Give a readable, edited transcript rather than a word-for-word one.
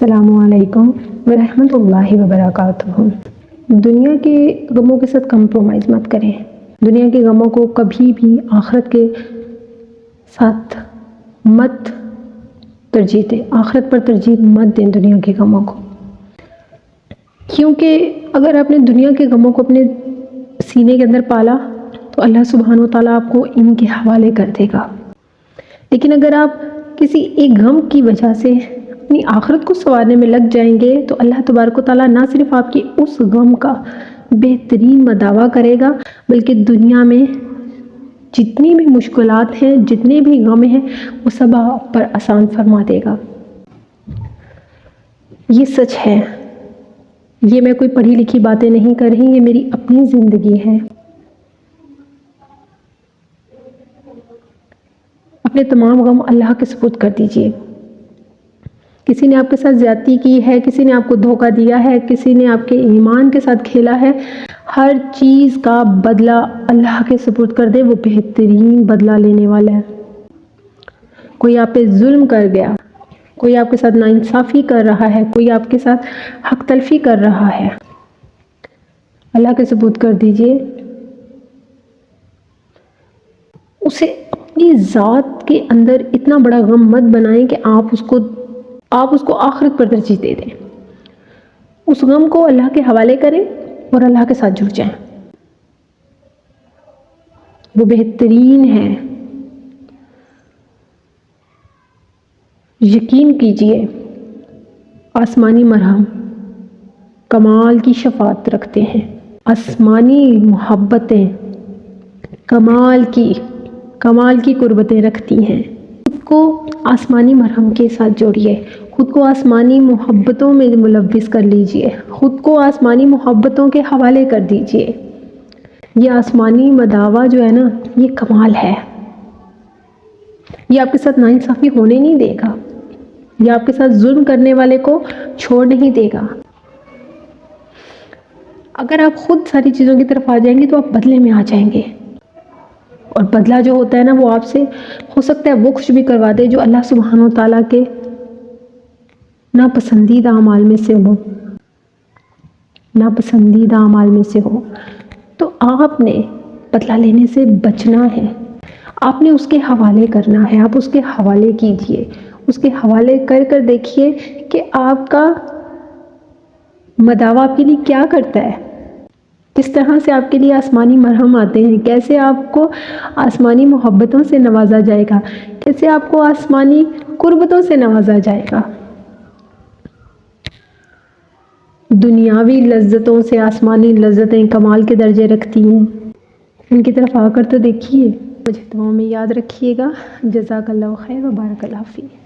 السلام علیکم ورحمۃ اللہ وبرکاتہ۔ دنیا کے غموں کے ساتھ کمپرومائز مت کریں۔ دنیا کے غموں کو کبھی بھی آخرت کے ساتھ مت ترجیح دیں، آخرت پر ترجیح مت دیں دنیا کے غموں کو، کیونکہ اگر آپ نے دنیا کے غموں کو اپنے سینے کے اندر پالا تو اللہ سبحانہ و تعالیٰ آپ کو ان کے حوالے کر دے گا۔ لیکن اگر آپ کسی ایک غم کی وجہ سے اپنی آخرت کو سنوارنے میں لگ جائیں گے تو اللہ تبارک و تعالیٰ نہ صرف آپ کی اس غم کا بہترین مداوع کرے گا، بلکہ دنیا میں جتنی بھی مشکلات ہیں، جتنے بھی غم ہیں، وہ سب آپ پر آسان فرما دے گا۔ یہ سچ ہے، یہ میں کوئی پڑھی لکھی باتیں نہیں کر رہی، یہ میری اپنی زندگی ہے۔ اپنے تمام غم اللہ کے سپرد کر دیجئے۔ کسی نے آپ کے ساتھ زیادتی کی ہے، کسی نے آپ کو دھوکہ دیا ہے، کسی نے آپ کے ایمان کے ساتھ کھیلا ہے، ہر چیز کا بدلہ اللہ کے سپرد کر دے، وہ بہترین بدلہ لینے والا ہے۔ کوئی آپ پہ ظلم کر گیا، کوئی آپ کے ساتھ ناانصافی کر رہا ہے، کوئی آپ کے ساتھ حق تلفی کر رہا ہے، اللہ کے سپرد کر دیجئے۔ اسے اپنی ذات کے اندر اتنا بڑا غم مت بنائیں کہ آپ اس کو آخرت پر ترجیح دے دیں۔ اس غم کو اللہ کے حوالے کریں اور اللہ کے ساتھ جڑ جائیں، وہ بہترین ہے۔ یقین کیجئے آسمانی مرہم کمال کی شفاعت رکھتے ہیں، آسمانی محبتیں کمال کی قربتیں رکھتی ہیں۔ خود کو آسمانی مرہم کے ساتھ جوڑیے، خود کو آسمانی محبتوں میں ملوث کر لیجئے، خود کو آسمانی محبتوں کے حوالے کر دیجئے۔ یہ آسمانی مداوع جو ہے نا، یہ کمال ہے۔ یہ آپ کے ساتھ ناانصافی ہونے نہیں دے گا، یہ آپ کے ساتھ ظلم کرنے والے کو چھوڑ نہیں دے گا۔ اگر آپ خود ساری چیزوں کی طرف آ جائیں گے تو آپ بدلے میں آ جائیں گے، اور بدلہ جو ہوتا ہے نا، وہ آپ سے ہو سکتا ہے وہ کچھ بھی کروا دے جو اللہ سبحانہ و تعالیٰ کے ناپسندیدہ اعمال میں سے ہو۔ تو آپ نے بدلہ لینے سے بچنا ہے، آپ نے اس کے حوالے کرنا ہے۔ آپ اس کے حوالے کیجئے، اس کے حوالے کر کر دیکھیے کہ آپ کا مداوع آپ کے لیے کیا کرتا ہے، کس طرح سے آپ کے لیے آسمانی مرہم آتے ہیں، کیسے آپ کو آسمانی محبتوں سے نوازا جائے گا، کیسے آپ کو آسمانی قربتوں سے نوازا جائے گا۔ دنیاوی لذتوں سے آسمانی لذتیں کمال کے درجے رکھتی ہیں، ان کی طرف آ کر تو دیکھیے۔ مجھے دعاؤں میں یاد رکھیے گا۔ جزاک اللہ خیر و بارک اللہ فیک۔